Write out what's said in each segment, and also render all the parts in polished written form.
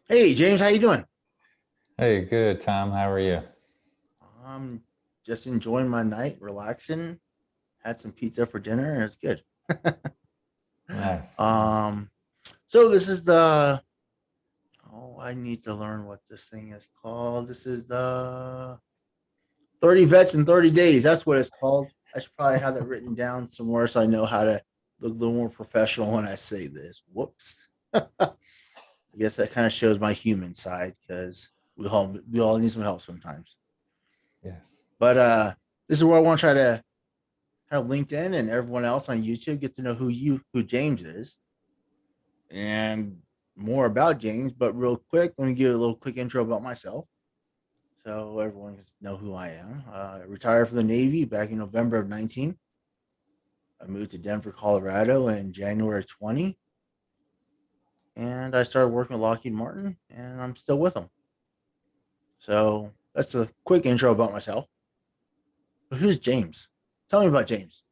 Hey James, how you doing? Hey, good, Tom. How are you? I'm just enjoying my night, relaxing. Had some pizza for dinner, and it's good. Nice. um, so this is the I need to learn what this thing is called. This is the 30 vets in 30 days. That's what it's called. I should probably have that written down somewhere so I know how to look a little more professional when I say this. Whoops. I guess that kind of shows my human side because we all need some help sometimes. Yes. But this is where I want to try to have LinkedIn and everyone else on YouTube get to know who James is and more about James. But real quick, let me give a little quick intro about myself so everyone can know who I am. I retired from the Navy back in November of 19. I moved to Denver, Colorado in January 20, and I started working with Lockheed Martin, and I'm still with them. So that's a quick intro about myself. But who's James? Tell me about James.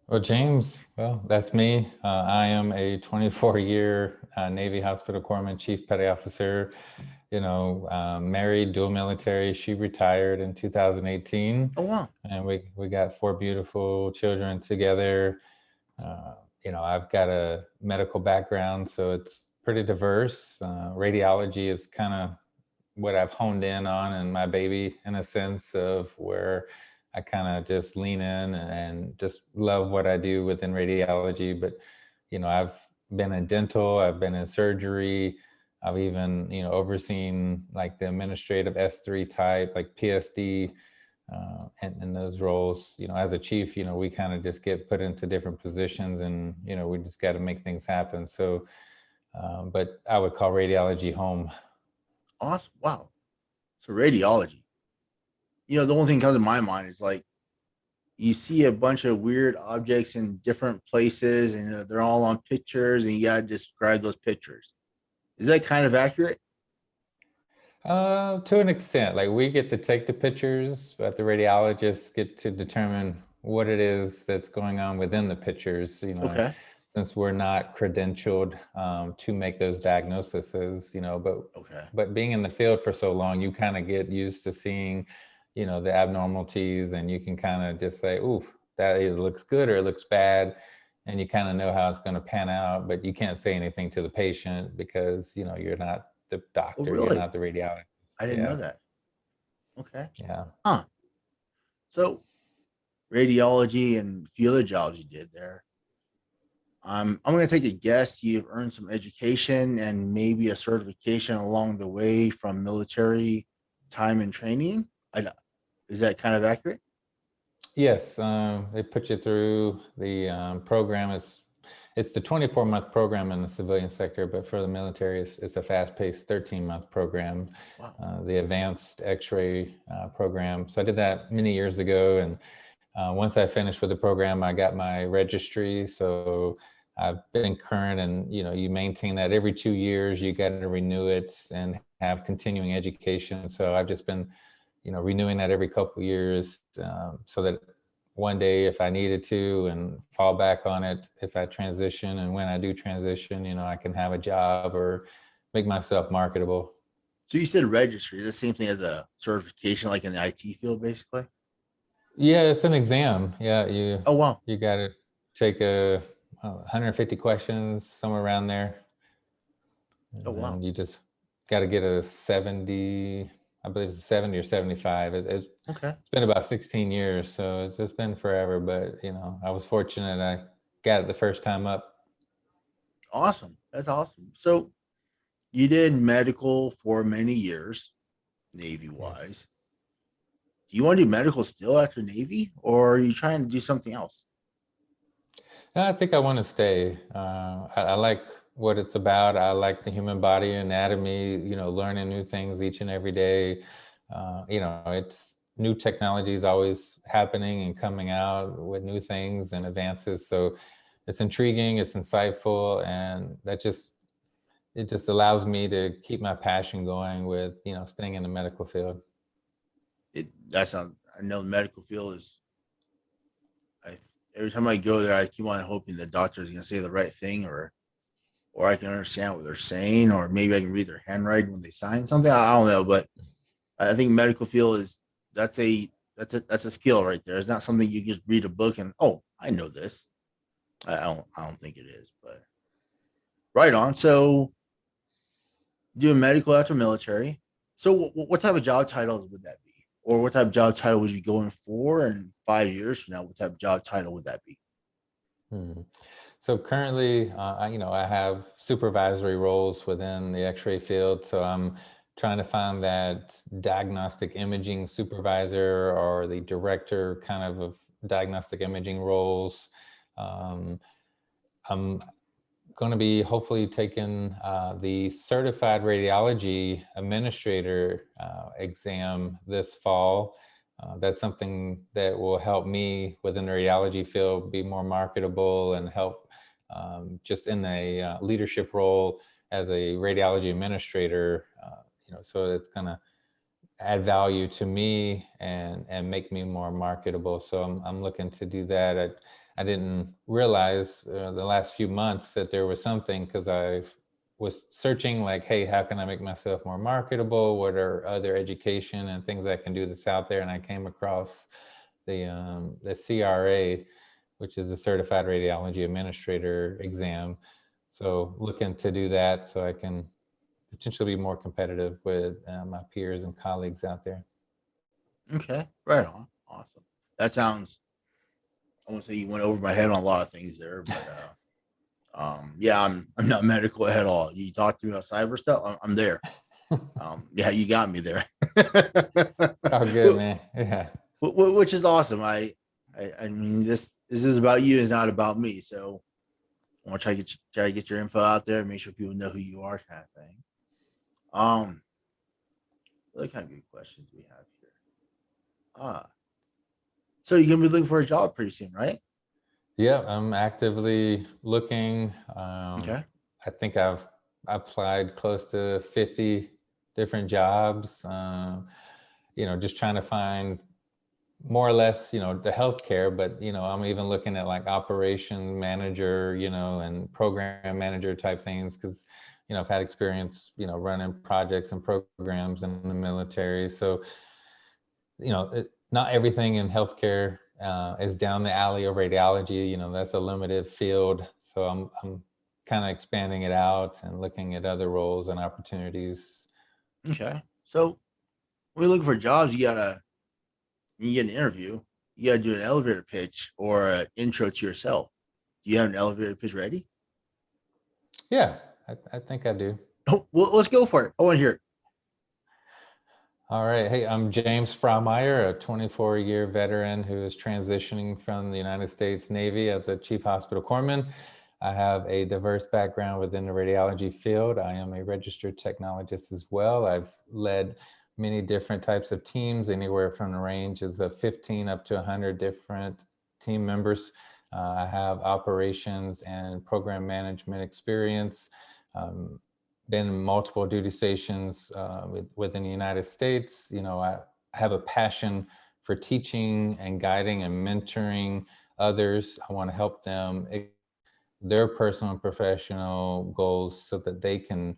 Well, James, that's me. I am a 24-year Navy Hospital Corpsman Chief Petty Officer, married, dual military. She retired in 2018, Oh wow, and we got four beautiful children together. Uh, I've got a medical background, so it's pretty diverse. Radiology is kind of what I've honed in on and my baby in a sense of where I kind of just lean in and just love what I do within radiology. But, I've been in dental, I've been in surgery, I've even, overseen like the administrative S3 type, like PSD, and those roles, as a chief, we kind of just get put into different positions and, we just got to make things happen. So, but I would call radiology home. awesome, wow. So radiology. The only thing that comes to my mind is like you see a bunch of weird objects in different places and they're all on pictures and you got to describe those pictures. Is that kind of accurate? To an extent, like we get to take the pictures, but the radiologists get to determine what it is that's going on within the pictures, Okay. since we're not credentialed to make those diagnoses, Okay. but being in the field for so long, you kind of get used to seeing, the abnormalities and you can kind of just say, ooh, that either looks good or it looks bad. And you kind of know how it's going to pan out, but you can't say anything to the patient because, you're not the Oh, doctor, you're really? not the radiologist. I didn't know Yeah, that. Okay. yeah. Huh. So radiology and a few other jobs you did there. I'm going to take a guess you've earned some education and maybe a certification along the way from military time and training. I, is that kind of accurate? Yes, they put you through the program. It's the 24-month program in the civilian sector, but for the military, it's a fast-paced 13-month program, Wow. the advanced X-ray program. So I did that many years ago, and once I finished with the program, I got my registry. So I've been current, and you maintain that every 2 years. You got to renew it and have continuing education. So I've just been renewing that every couple of years, so that one day if I needed to and fall back on it, if I transition and when I do transition, I can have a job or make myself marketable. So you said registry, is the same thing as a certification, like in the IT field, basically? Yeah, it's an exam. Yeah, you Oh wow. you got to take 150 questions somewhere around there, Oh and wow. then you just got to get a 70. I believe it's 70 or 75. Okay. It's been about 16 years, so it's just been forever. But I was fortunate I got it the first time up. Awesome. That's awesome. So you did medical for many years, Navy Yes. wise. Do you want to do medical still after Navy, or are you trying to do something else? I think I want to stay. I like what it's about. I like the human body anatomy, learning new things each and every day. It's new technology is always happening and coming out with new things and advances. So it's intriguing, it's insightful, and it just allows me to keep my passion going with, staying in the medical field. That's not. I know the medical field is. I every time I go there, I keep on hoping the doctor is going to say the right thing, or I can understand what they're saying, or maybe I can read their handwriting when they sign something. I don't know, but I think medical field is that's a skill right there. It's not something you just read a book and oh, I know this. I don't think it is, but right on. So doing medical after military. So what type of job titles would that be? Or what type of job title would you be going for in 5 years from now? What type of job title would that be? Hmm. So currently, I have supervisory roles within the X-ray field. So I'm trying to find that diagnostic imaging supervisor or the director kind of diagnostic imaging roles. Um, I'm going to be hopefully taking the certified radiology administrator exam this fall. That's something that will help me within the radiology field be more marketable and help just in a leadership role as a radiology administrator. So it's going to add value to me and make me more marketable. So I'm looking to do that. I didn't realize the last few months that there was something because I was searching like, hey, how can I make myself more marketable? What are other education and things I can do that's out there? And I came across the CRA, which is the Certified Radiology Administrator exam. So looking to do that so I can potentially be more competitive with my peers and colleagues out there. Okay, right on. Awesome. That sounds. I won't say you went over my head on a lot of things there, but yeah, I'm not medical at all. You talk to me about cyber stuff, I'm there. Yeah, you got me there. Oh, good, man. Yeah. Which is awesome. I mean, this is about you. It's not about me. So I want to try to get your info out there, make sure people know who you are, kind of thing. Um, what kind of good questions we have here? So you're gonna be looking for a job pretty soon, right? Yeah, I'm actively looking. Okay. I think I've applied close to 50 different jobs. Just trying to find more or less, the healthcare, but, I'm even looking at like operation manager, and program manager type things because, I've had experience, running projects and programs in the military. So, not everything in healthcare is down the alley of radiology. That's a limited field. So I'm kind of expanding it out and looking at other roles and opportunities. Okay. So when you're looking for jobs, you get an interview, you gotta do an elevator pitch or an intro to yourself. Do you have an elevator pitch ready? Yeah, I think I do. Oh, well, let's go for it. I want to hear it. All right. Hey, I'm James Frymire, a 24-year veteran who is transitioning from the United States Navy as a chief hospital corpsman. I have a diverse background within the radiology field. I am a registered technologist as well. I've led many different types of teams, anywhere from the ranges of 15 up to 100 different team members. I have operations and program management experience. Been in multiple duty stations within the United States. I have a passion for teaching and guiding and mentoring others. I want to help them their personal and professional goals so that they can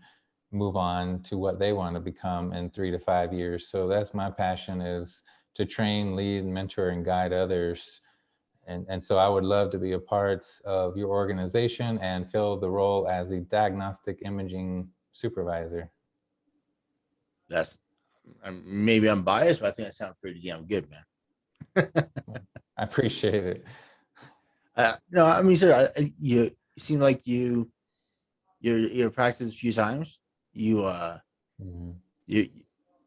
move on to what they want to become in 3 to 5 years. So that's my passion, is to train, lead, mentor, and guide others. And so I would love to be a part of your organization and fill the role as a diagnostic imaging supervisor. That's maybe I'm biased, but I think that sounds pretty damn good, man. I appreciate it. No, I mean, sir, you seem like you're practiced a few times. You Mhm.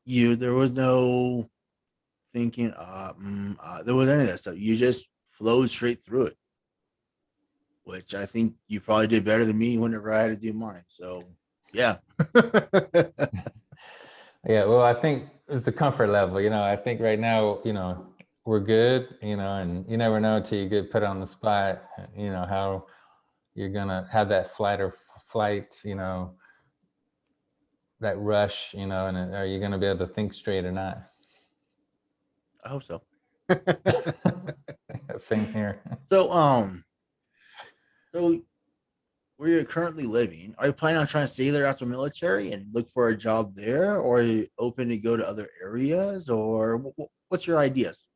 you there was no thinking there was any of that stuff. You just flowed straight through it, which I think you probably did better than me whenever I had to do mine. So yeah. Yeah, well, I think it's a comfort level. I think right now, we're good, and you never know until you get put on the spot, how you're gonna have that flight, that rush, and are you gonna be able to think straight or not? I hope so. Same here. So so where you're currently living, are you planning on trying to stay there after military and look for a job there, or are you open to go to other areas, or what's your ideas?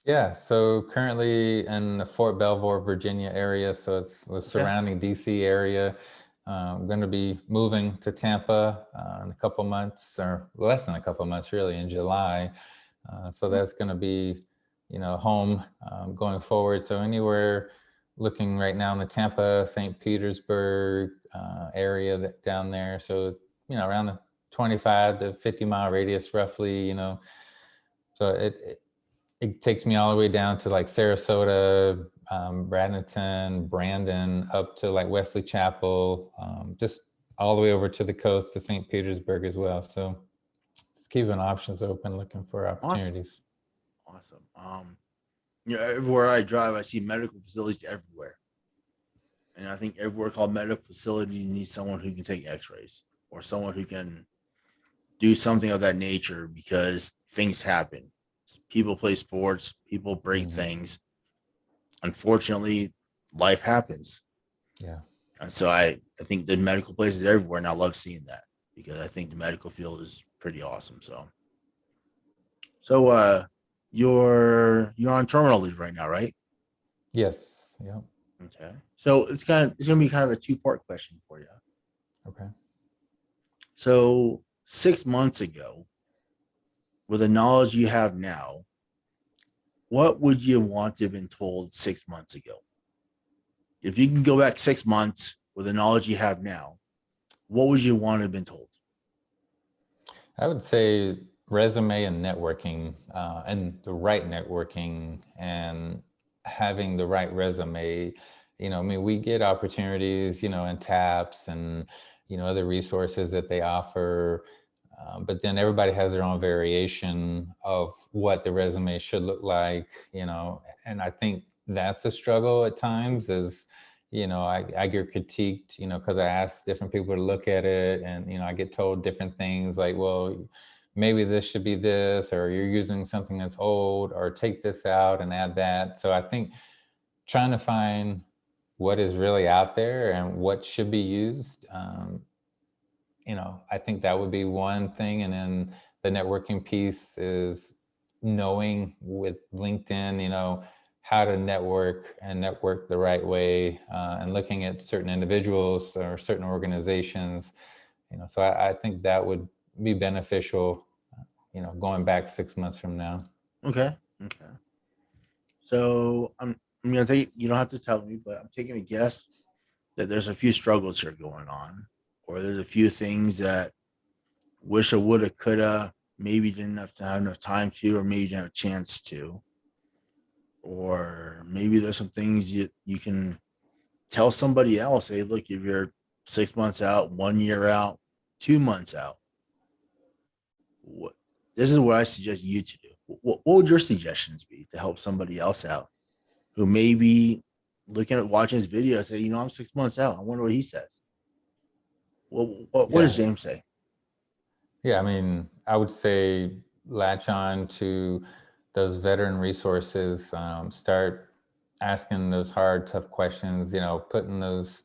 Yeah, so currently in the Fort Belvoir, Virginia area, so it's the Okay. surrounding DC area. I'm going to be moving to Tampa in a couple months, or less than a couple months, really, in July. So Hmm. that's going to be, home going forward. So anywhere looking right now in the Tampa, St. Petersburg area down there. So, around the 25 to 50-mile radius, roughly, so it takes me all the way down to like Sarasota, Bradenton, Brandon, up to like Wesley Chapel, just all the way over to the coast to St. Petersburg as well. So just keeping options open, looking for Awesome. opportunities. Awesome. Everywhere I drive, I see medical facilities everywhere. And I think everywhere called medical facility needs someone who can take x-rays or someone who can do something of that nature because things happen. People play sports, people break Hmm. things. Unfortunately, life happens. Yeah. And so I think the medical places everywhere, and I love seeing that because I think the medical field is pretty awesome. So you're on terminal leave right now, right? Yes. Yeah. Okay. So it's gonna be kind of a two-part question for you. Okay. So 6 months ago, with the knowledge you have now, what would you want to have been told 6 months ago? If you can go back 6 months with the knowledge you have now, what would you want to have been told? I would say resume and networking, and the right networking and having the right resume. I mean, we get opportunities, and TAPS and, other resources that they offer. But then everybody has their own variation of what the resume should look like, and I think that's a struggle at times is, I get critiqued, because I ask different people to look at it and, I get told different things like, well, maybe this should be this, or you're using something that's old, or take this out and add that. So I think trying to find what is really out there and what should be used, I think that would be one thing. And then the networking piece is knowing with LinkedIn, how to network and network the right way, and looking at certain individuals or certain organizations, so I think that would be beneficial, going back 6 months from now. Okay. Okay. So I'm gonna take you don't have to tell me, but I'm taking a guess that there's a few struggles here going on, or there's a few things that wish I woulda, coulda, maybe didn't have enough time to, or maybe didn't have a chance to, or maybe there's some things you can tell somebody else. Hey, look, if you're 6 months out, 1 year out, 2 months out, what this is what I suggest you to do. What would your suggestions be to help somebody else out who may be looking at watching his video and say, I'm 6 months out. I wonder what he says. What does Yeah. James say? Yeah, I mean, I would say latch on to those veteran resources, start asking those hard, tough questions, putting those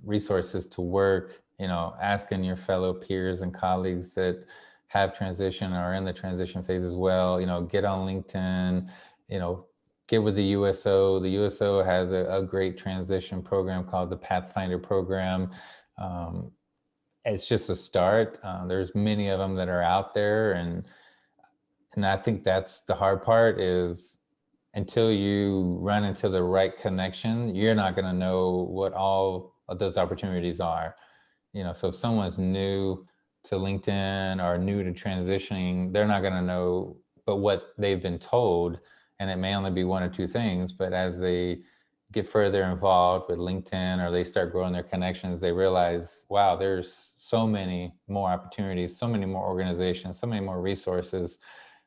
resources to work, asking your fellow peers and colleagues that have transition or are in the transition phase as well, get on LinkedIn, you know, get with the USO. The USO has a great transition program called the Pathfinder program. Um, it's just a start. There's many of them that are out there, and I think that's the hard part is until you run into the right connection, you're not going to know what all of those opportunities are. So if someone's new to LinkedIn or new to transitioning, they're not going to know but what they've been told, and it may only be one or two things. But as they get further involved with LinkedIn or they start growing their connections, they realize, wow, there's so many more opportunities, so many more organizations, so many more resources,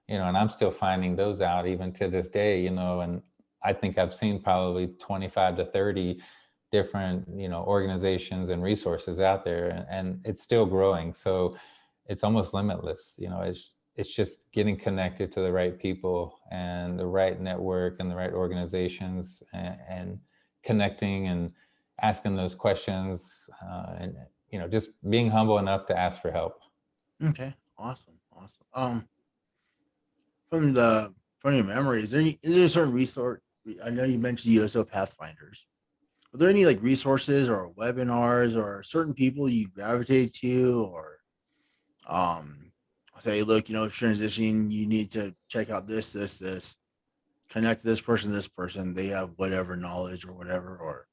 and I'm still finding those out even to this day, and I think I've seen probably 25 to 30 different, organizations and resources out there, and it's still growing. So it's almost limitless. It's just getting connected to the right people and the right network and the right organizations, and connecting and asking those questions, and just being humble enough to ask for help. Okay, awesome. From the from your memory, is there a certain resource? I know you mentioned USO Pathfinders. Are there any like resources or webinars or certain people you gravitate to, or um say, look, if you're transitioning, you need to check out this, connect to this person, they have whatever knowledge or whatever, or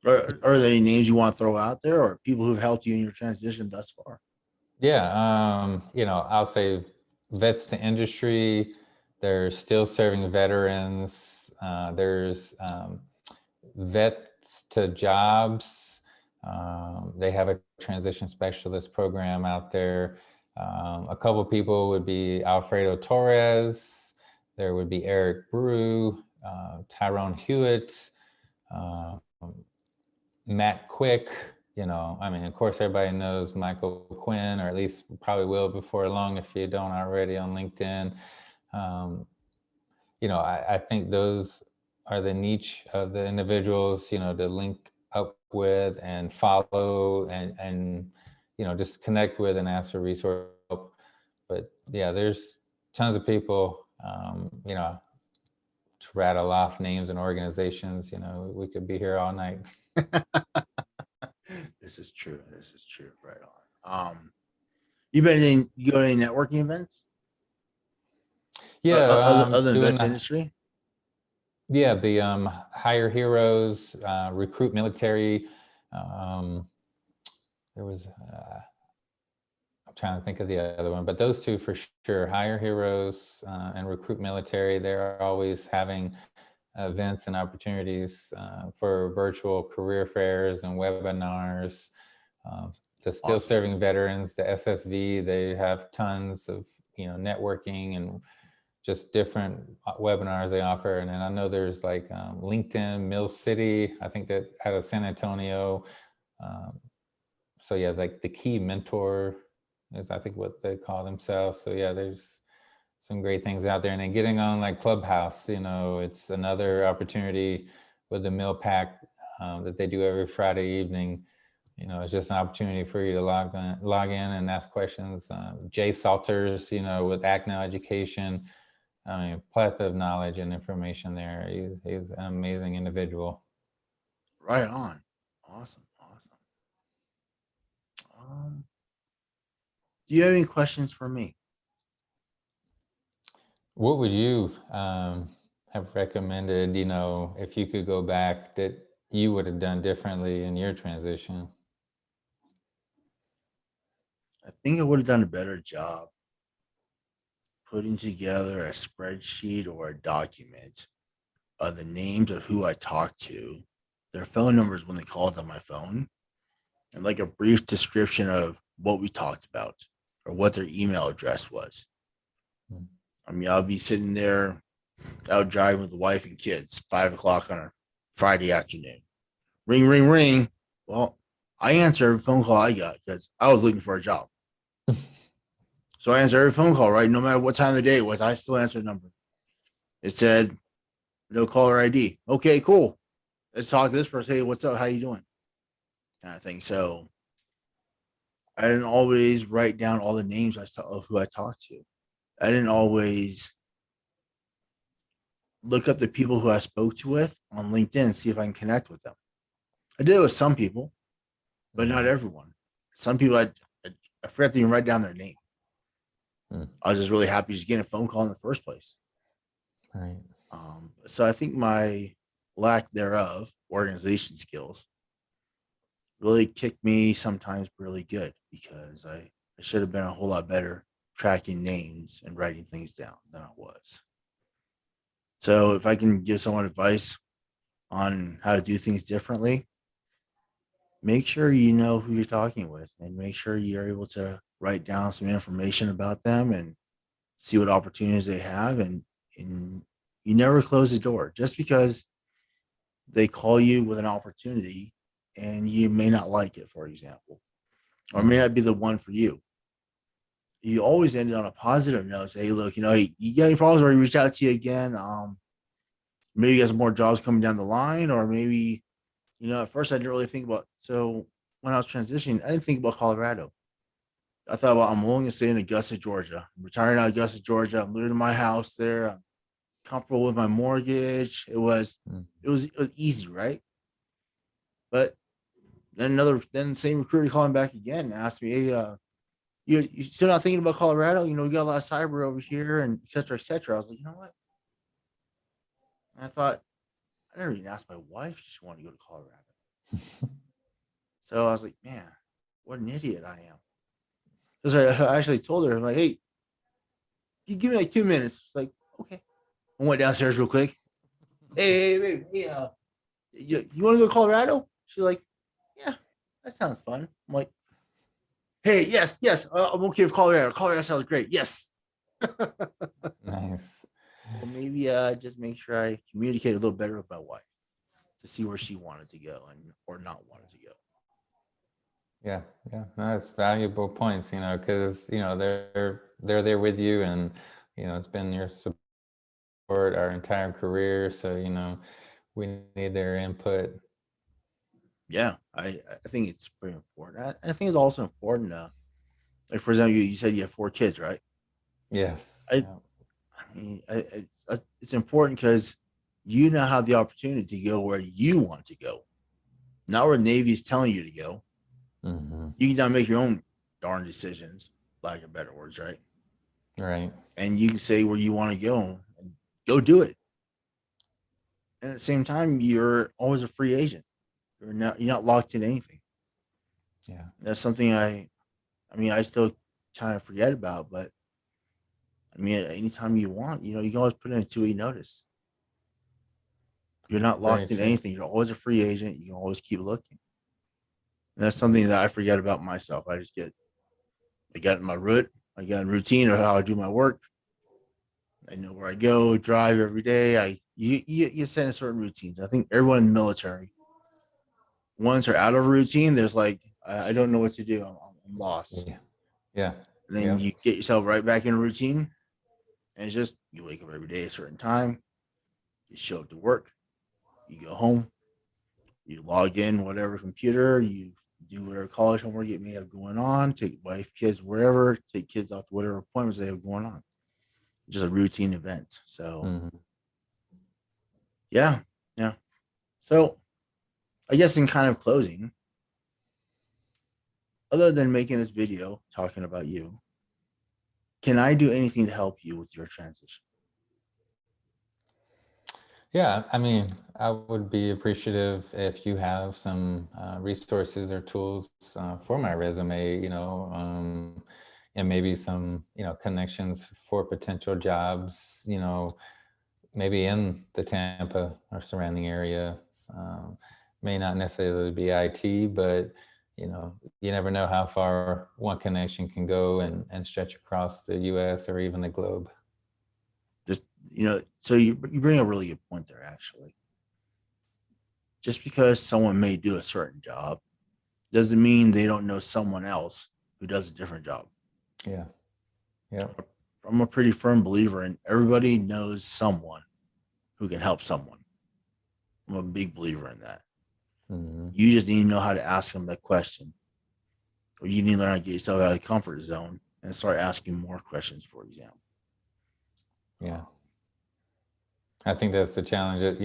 are there any names you want to throw out there, or people who've helped you in your transition thus far? Yeah, I'll say vets to industry. There's still serving veterans. There's vets to jobs. They have a transition specialist program out there. A couple of people would be Alfredo Torres. There would be Eric Brew, Tyrone Hewitt, Matt Quick. Of course, everybody knows Michael Quinn, or at least probably will before long if you don't already on LinkedIn. I think those are the niche of the individuals, to link up with and follow and just connect with and ask for resource help. But yeah, there's tons of people, to rattle off names and organizations, we could be here all night. This is true. Right on. You go to any networking events? Yeah, Other than doing vets industry? the Hire Heroes, Recruit Military. There was I'm trying to think of the other one, but those two for sure, Hire Heroes and Recruit Military. They're always having events and opportunities for virtual career fairs and webinars. The Still Awesome. Serving Veterans, the SSV, they have tons of networking and just different webinars they offer. And then I know there's like LinkedIn, Mill City, I think that out of San Antonio. So yeah, like the Key Mentor is I think what they call themselves. So yeah, there's some great things out there. And then getting on like Clubhouse, it's another opportunity with the Mill Pack that they do every Friday evening. It's just an opportunity for you to log in and ask questions. Jay Salters, with Act Now Education, plethora of knowledge and information there. He's an amazing individual. Right on. Awesome. Do you have any questions for me? What would you have recommended, if you could go back, that you would have done differently in your transition? I think I would have done a better job putting together a spreadsheet or a document of the names of who I talked to, their phone numbers when they called on my phone, and like a brief description of what we talked about or what their email address was. I'll be sitting there out driving with the wife and kids, 5 o'clock on a Friday afternoon. Ring, ring, ring. Well, I answer every phone call I got because I was looking for a job. So I answer every phone call, right? No matter what time of the day it was, I still answer the number. It said, no caller ID. Okay, cool. Let's talk to this person. Hey, what's up? How you doing? Kind of thing. So I didn't always write down all the names of who I talked to. I didn't always look up the people who I spoke to with on LinkedIn and see if I can connect with them. I did it with some people, but not everyone. Some people I forgot to even write down their name. I was just really happy just getting a phone call in the first place. Right. So I think my lack thereof organization skills really kicked me sometimes really good, because I should have been a whole lot better tracking names and writing things down than I was. So if I can give someone advice on how to do things differently, make sure you know who you're talking with and make sure you're able to write down some information about them and see what opportunities they have. And you never close the door just because they call you with an opportunity and you may not like it, for example, or may not be the one for you. You always end it on a positive note. Say, hey, look, hey, you got any problems, or you reach out to you again? Maybe you got some more jobs coming down the line, or maybe At first I didn't really think about. So when I was transitioning, I didn't think about Colorado. I thought about I'm only gonna stay in Augusta, Georgia. I'm retiring out of Augusta, Georgia. I'm living in my house there. I'm comfortable with my mortgage. Mm. It was easy, right? But then the same recruiter called me back again and asked me, hey, you still not thinking about Colorado? We got a lot of cyber over here and et cetera, et cetera. I was like, you know what? And I thought, I never even asked my wife if she wanted to go to Colorado. So I was like, man, what an idiot I am. Because I actually told her, I'm like, hey, you give me like 2 minutes. It's like, okay. I went downstairs real quick. Hey, you want to go to Colorado? She's like, yeah, that sounds fun. I'm like, hey, yes, I'm okay with Colorado. Colorado sounds great. Yes. Nice. So maybe just make sure I communicate a little better with my wife to see where she wanted to go and or not wanted to go. Yeah, yeah, no, that's valuable points, because they're there with you, and it's been your support our entire career, so we need their input. Yeah, I think it's pretty important. I think it's also important. Like for example, you said you have 4 kids, right? Yes. I Yeah. I mean, it's important because you now have the opportunity to go where you want to go, not where Navy's telling you to go. Hmm. You can now make your own darn decisions, lack of better words, right? Right. And you can say where you want to go and go do it. And at the same time, you're always a free agent. You're not locked in anything. Yeah. That's something I still kind of forget about, but I mean, anytime you want, you can always put in a 2 week notice. You're not Very locked in true. anything. You're always a free agent. You can always keep looking. And that's something that I forget about myself. I got in my root. I got in routine of how I do my work. I know where I go, drive every day. You set in certain routines. I think everyone in the military, once they're out of a routine, there's like I don't know what to do. I'm lost. Yeah. Yeah. And then Yeah. you get yourself right back in a routine, and it's just you wake up every day at a certain time. You show up to work. You go home. You log in whatever computer. You do whatever college homework you may have going on. Take wife, kids wherever. Take kids off to whatever appointments they have going on. Just a routine event. So Hmm. yeah, yeah. So I guess in kind of closing, other than making this video talking about you, can I do anything to help you with your transition? Yeah, I mean, I would be appreciative if you have some resources or tools for my resume, and maybe some, connections for potential jobs, maybe in the Tampa or surrounding area. Um, may not necessarily be IT, but you never know how far one connection can go and stretch across the U.S. or even the globe. Just so you bring a really good point there. Actually, just because someone may do a certain job doesn't mean they don't know someone else who does a different job. Yeah. Yeah. I'm a pretty firm believer in everybody knows someone who can help someone. I'm a big believer in that. Hmm. You just need to know how to ask them that question, or you need to learn how to get yourself out of the comfort zone and start asking more questions. For example, Yeah. I think that's the challenge that,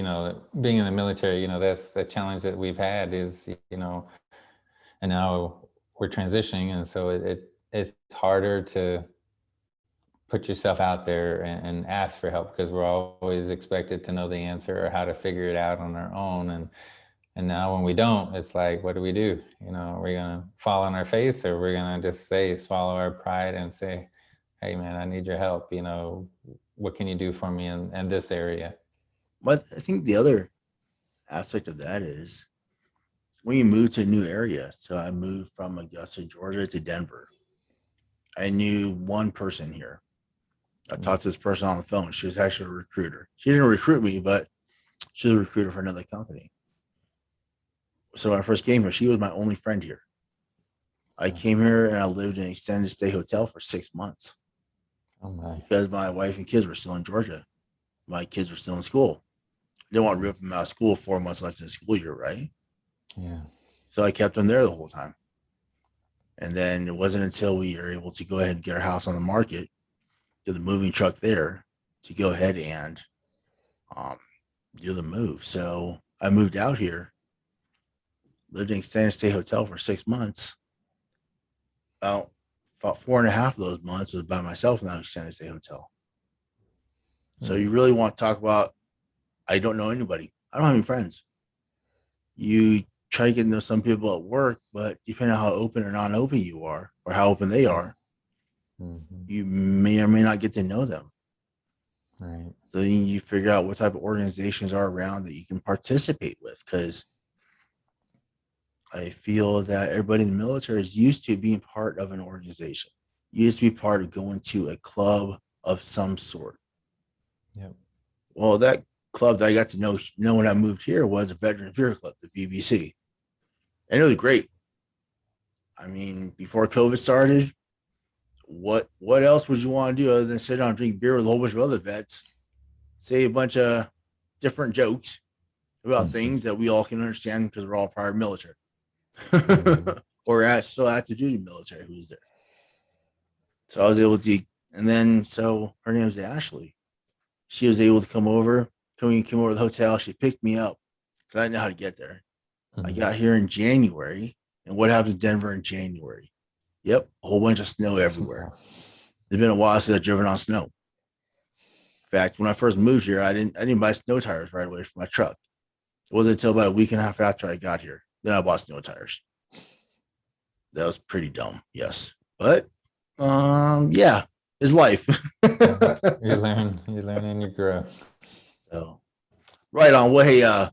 being in the military, that's the challenge that we've had is, and now we're transitioning. And so it's harder to put yourself out there and ask for help because we're always expected to know the answer or how to figure it out on our own. And now when we don't, it's like, what do we do? We're going to fall on our face, or we're going to just swallow our pride and say, hey man, I need your help. What can you do for me in this area? but I think the other aspect of that is when you move to a new area. So I moved from Augusta, Georgia to Denver. I knew one person here. I talked to this person on the phone. She was actually a recruiter. She didn't recruit me, but she was a recruiter for another company. So when I first came here, she was my only friend here. I Yeah. came here and I lived in an extended stay hotel for 6 months Oh my. because my wife and kids were still in Georgia. My kids were still in school. I didn't want to Mhm. rip them out of school 4 months left in the school year, right? Yeah. So I kept them there the whole time. And then it wasn't until we were able to go ahead and get our house on the market, get the moving truck there to go ahead and um, do the move. So I moved out here, lived in an extended stay hotel for 6 months. About 4.5 of those months was by myself in that extended stay hotel. So you really want to talk about, I don't know anybody. I don't have any friends. You try to get to know some people at work, but depending on how open or non-open you are, or how open they are, you may or may not get to know them. Right. So then you figure out what type of organizations are around that you can participate with. Because I feel that everybody in the military is used to being part of an organization, used to be part of going to a club of some sort. Yep. Well, that club that I got to know when I moved here was a Veterans Beer Club, the VBC. And it was great. I mean, before COVID started, what else would you want to do other than sit down and drink beer with a whole bunch of other vets, say a bunch of different jokes about things that we all can understand because we're all prior military or still active duty military who's there. So I was able to, and then so her name was Ashley. She was able to come over, came over to the hotel. She picked me up because I didn't know how to get there. I got here in January, and what happens in Denver in January? Yep, a whole bunch of snow everywhere. It's been a while since I've driven on snow. In fact, when I first moved here, I didn't buy snow tires right away for my truck. It wasn't until about a week and a half after I got here then I bought snow tires. That was pretty dumb, yes, but yeah, it's life. You learn, and you grow. So, right on. Well, hey,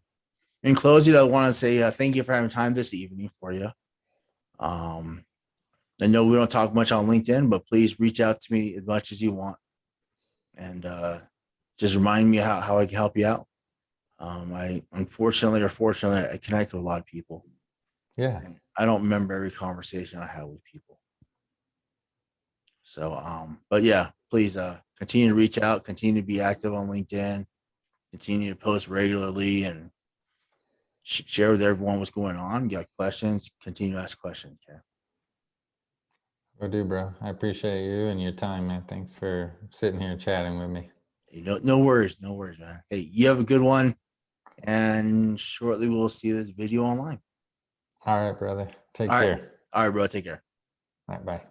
in closing, I want to say thank you for having time this evening for you. Um, I know we don't talk much on LinkedIn, but please reach out to me as much as you want, and just remind me how I can help you out. I unfortunately or fortunately, I connect with a lot of people. Yeah. And I don't remember every conversation I have with people. So, but yeah, please continue to reach out, continue to be active on LinkedIn, continue to post regularly, and share with everyone what's going on. You got questions, continue to ask questions. Okay. Will do, bro. I appreciate you and your time, man. Thanks for sitting here chatting with me. No worries, man. Hey, you have a good one, and shortly we'll see this video online. All right, brother. Take All right. care. All right, bro. Take care. All right, bye.